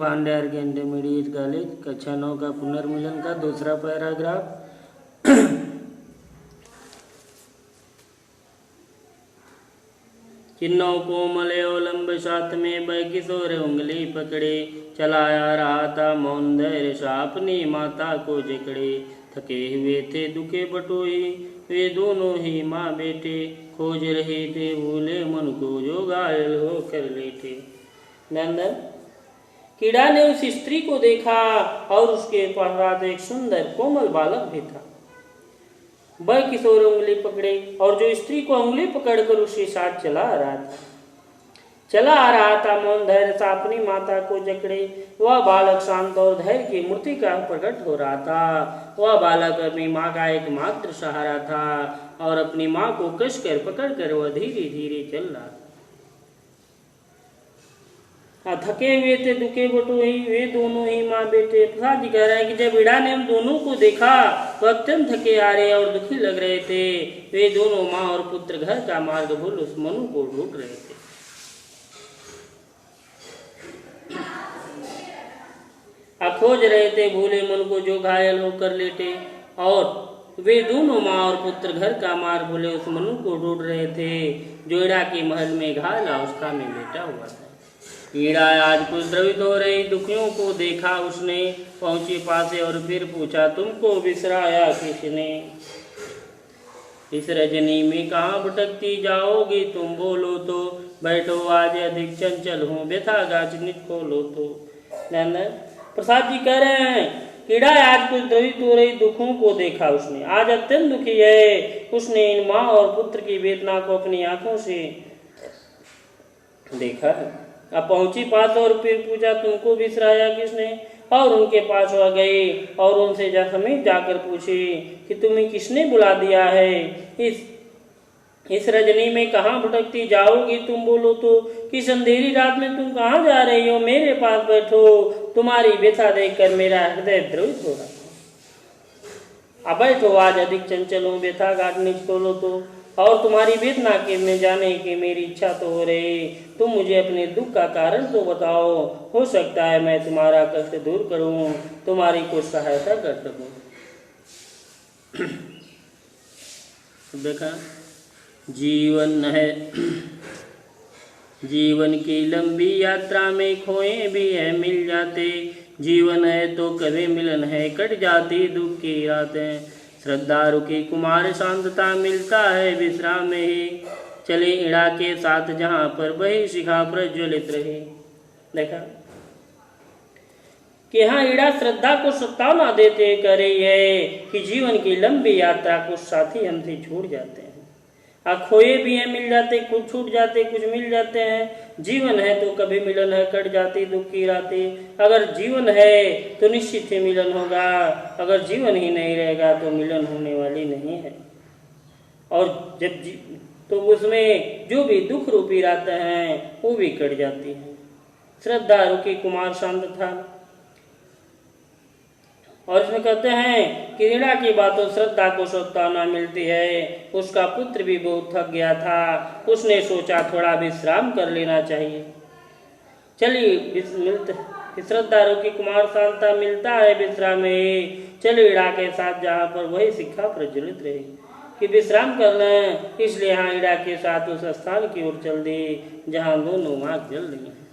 पांड्यार के intermediate college कक्षा 9 का पुनर्मिलन का दूसरा पैराग्राफ। किन्नौ कोमलयोलंब साथ में वह किशोर उंगली पकड़े, चलाया रहा था मौन धैर्य सा अपनी माता को जकड़े। थके हुए थे दुखे बटोही वे दोनों ही माँ बेटे, खोज रहे थे भूले मन को जो घायल होकर लेटे। नंदन, कीड़ा ने उस स्त्री को देखा और उसके पश्चात एक सुंदर कोमल बालक भी था। वह किशोर उंगली पकड़े और जो स्त्री को उंगली पकड़कर उसके साथ चला आ रहा था मौन धैर्य सा अपनी माता को जकड़े। वह बालक शांत और धैर्य की मूर्ति का प्रकट हो रहा था। वह बालक अपनी माँ का एकमात्र सहारा था और अपनी माँ को कसकर पकड़कर वह धीरे धीरे चल रहा था। थके हुए थे दुखे बटोही वे दोनों ही माँ बेटे। प्रसाद जी कह रहे हैं कि जब ईड़ा ने हम दोनों को देखा तो अत्यंत थके आ रहे और दुखी लग रहे थे। वे दोनों माँ और पुत्र घर का मार्ग भूल उस मनु को ढूंढ रहे थे। खोज रहे थे भूले मन को जो घायल होकर लेटे। और वे दोनों माँ और पुत्र घर का मार्ग भूले उस मनु को ढूंढ रहे थे जो ईड़ा के महल में घायल अवस्था में लेटा हुआ था। ईड़ा आज कुछ द्रवित हो रही दुखियों को देखा उसने, पहुंची पासे और फिर पूछा तुमको बिसराया किसने। इस रजनी में कहाँ भटकती जाओगी तुम बोलो तो, बैठो आज अधिक चंचल हूँ व्यथा गाछ निज खोलो तो। प्रसाद जी कह रहे हैं कीड़ा आज कुछ द्रवित हो रही दुखों को देखा उसने, आज अत्यंत दुखी है। उसने इन माँ और पुत्र की वेदना को अपनी आंखों से देखा है। अब पहुंची पास और फिर पूछा तुमको बिसराया किसने। और उनके पास वह गए और उनसे समीप जाकर पूछे कि तुम्हें किसने बुला दिया है। इस रजनी में कहाँ भटकती जाओगी तुम बोलो तो, किस अंधेरी रात में तुम कहाँ जा रही हो। मेरे पास बैठो, तुम्हारी व्यथा देखकर मेरा हृदय द्रवित हो रहा। अब बैठो आज अधिक चंचल हूँ व्यथा गाठ निज खोलो तो, और तुम्हारी वेदना के में जाने की मेरी इच्छा तो हो रही। तुम मुझे अपने दुख का कारण तो बताओ, हो सकता है मैं तुम्हारा कष्ट दूर करूं, तुम्हारी कुछ सहायता कर सकूं। देखा जीवन है, जीवन की लंबी यात्रा में खोए भी है मिल जाते। जीवन है तो कभी मिलन है कट जाती दुख की रातें। श्रद्धालु की कुमार शांतता मिलता है विश्राम में ही, चले ईड़ा के साथ जहाँ पर वही शिखा प्रज्वलित रही। देखा कि यहाँ ईड़ा श्रद्धा को सताना देते कर रही है कि जीवन की लंबी यात्रा कुछ साथी हमसे छूट जाते हैं। खोए भी हैं मिल जाते, कुछ छूट जाते कुछ मिल जाते हैं। जीवन है तो कभी मिलन है कट जाती दुख की रातें। अगर जीवन है तो निश्चित ही मिलन होगा, अगर जीवन ही नहीं रहेगा तो मिलन होने वाली नहीं है। और जब तो उसमें जो भी दुख रूपी रातें हैं वो भी कट जाती हैं। श्रद्धालु की कुमार शांत था। और इसमें कहते हैं कि ईड़ा की बातों श्रद्धा को सत्ताना मिलती है। उसका पुत्र भी बहुत थक गया था, उसने सोचा थोड़ा विश्राम कर लेना चाहिए। चलिए मिलते श्रद्धालु की कुमार शांता मिलता है विश्राम में। चलिए ईड़ा के साथ जहाँ पर वही शिखा प्रज्वलित रही कि विश्राम कर लें, इसलिए यहाँ ईड़ा के साथ उस स्थान की ओर चल दी जहाँ दोनों आँख जल रही हैं।